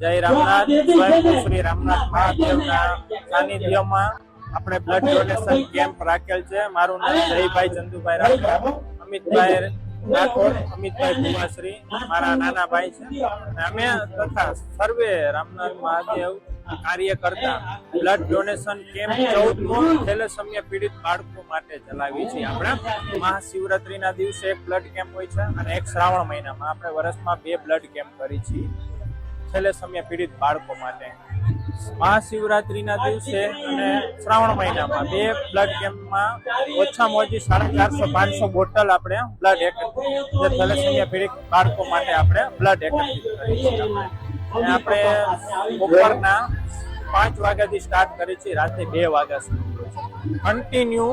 જય રામનાથ. સ્વયં શ્રી રામનાથ મહાદેવના સાનિધ્યમાં આપણે બ્લડ ડોનેશન કેમ્પ રાખેલ છે. મારું નામ જયભાઈ ચંદુભાઈ રાઠોડ, અમિતભાઈ રાઠોડ, અમિતભાઈ ભુવાશ્રી મારા નાના ભાઈ છે. અમે તથા સર્વે રામનાથ મહાદેવ કાર્યકર્તા બ્લડ ડોનેશન કેમ્પ 14 થેલેસેમિયા પીડિત બાળકો માટે ચલાવી છે. આપણે મહાશિવરાત્રીના દિવસે એક બ્લડ કેમ્પ હોય છે અને એક શ્રાવણ મહિનામાં આપણે વર્ષમાં 2 બ્લડ કેમ્પ કરી છીએ થેલેસેમિયા પીડિત બાળકો માટે. મહાશિવરાત્રીના દિવસે અને શ્રાવણ મહિનામાં 2 બ્લડ કેમ્પમાં ઓછામાં ઓછી 450-500 બોટલ આપણે બ્લડ એકત્રિત જે થેલેસેમિયા પીડિત બાળકો માટે આપણે બ્લડ એકત્રિત કરીએ છીએ. આપણે બપોરના 5 વાગ્યાથી સ્ટાર્ટ કરી છીએ, રાતે 2 વાગ્યા સુધી કન્ટિન્યુ.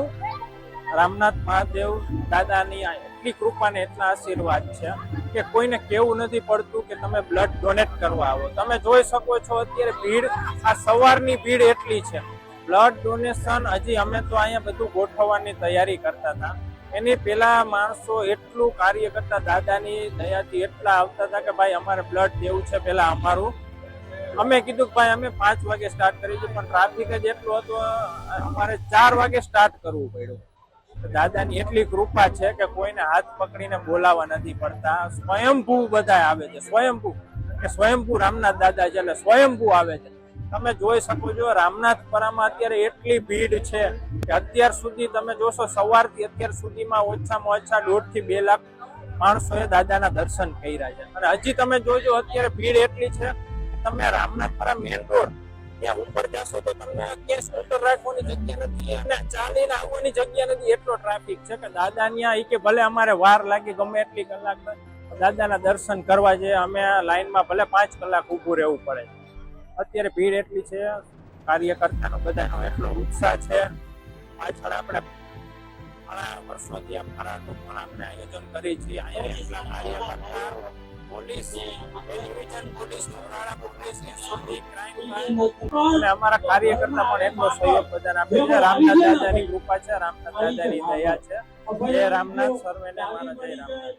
રામનાથ મહાદેવ દાદાની એટલી કૃપા ને એટલા આશીર્વાદ છે કે કોઈને કેવું નથી પડતું કે તમે બ્લડ ડોનેટ કરવા આવો. તમે જોઈ શકો છો અત્યારે ભીડ, આ સવારની ભીડ એટલી છે. બ્લડ ડોનેશન હજી અમે તો અહીંયા બધું ગોઠવવાની તૈયારી કરતા હતા. એની પેલા માણસો એટલું કાર્ય કરતા, દાદાની દયાથી એટલા આવતા હતા કે ભાઈ અમારે બ્લડ દેવું છે. પેલા અમારું અમે કીધું કે ભાઈ અમે 5 વાગે સ્ટાર્ટ કરીશું, પણ ટ્રાફિક જ એટલું હતું, અમારે 4 વાગે સ્ટાર્ટ કરવું પડ્યું. દાદાની એટલી કૃપા છે કે કોઈને હાથ પકડીને બોલાવા નથી પડતા. સ્વયંભૂ બધા આવે છે, સ્વયંભૂ રામનાથ દાદા છે એટલે સ્વયંભૂ આવે છે. તમે જોઈ શકો છો રામનાથપરામાં અત્યારે એટલી ભીડ છે કે અત્યાર સુધી તમે જોશો સવારથી અત્યાર સુધીમાં ઓછામાં ઓછા 1.5 થી 2 લાખ માણસોએ દાદાના દર્શન કર્યા છે. અને હજી તમે જોજો અત્યારે ભીડ એટલી છે, તમે રામનાથપરા મેઇન રોડ ત્યાં ઉપર જશો તો તમને ક્યાં સ્કૂટર રાખવાની જગ્યા નથી અને ચાલીને આવવાની જગ્યા નથી. એટલો ટ્રાફિક છે કે દાદા ત્યાં કે ભલે અમારે વાર લાગી ગમે એટલી કલાક દાદાના દર્શન કરવા છે, અમે લાઈનમાં ભલે 5 કલાક ઊભું રહેવું પડે. અત્યારે ભીડ એટલી છે, કાર્યકર્તાનો બધાનો એટલો ઉત્સાહ છે. પાછળ આપણે ઘણા વર્ષોથી આપણે આયોજન કરી છીએ. અહીંયા એટલા કાર્યકર્તા, પોલીસ, ટેલિવિઝન પોલીસ, પોલીસ, અને અમારા કાર્યકર્તા પણ એટલો સહયોગ બધાને આપે છે. રામનાથ દાદાની કૃપા છે, રામનાથ દાદાની દયા છે. જય રામનાથ. સર્વેને મારા જય રામનાથ.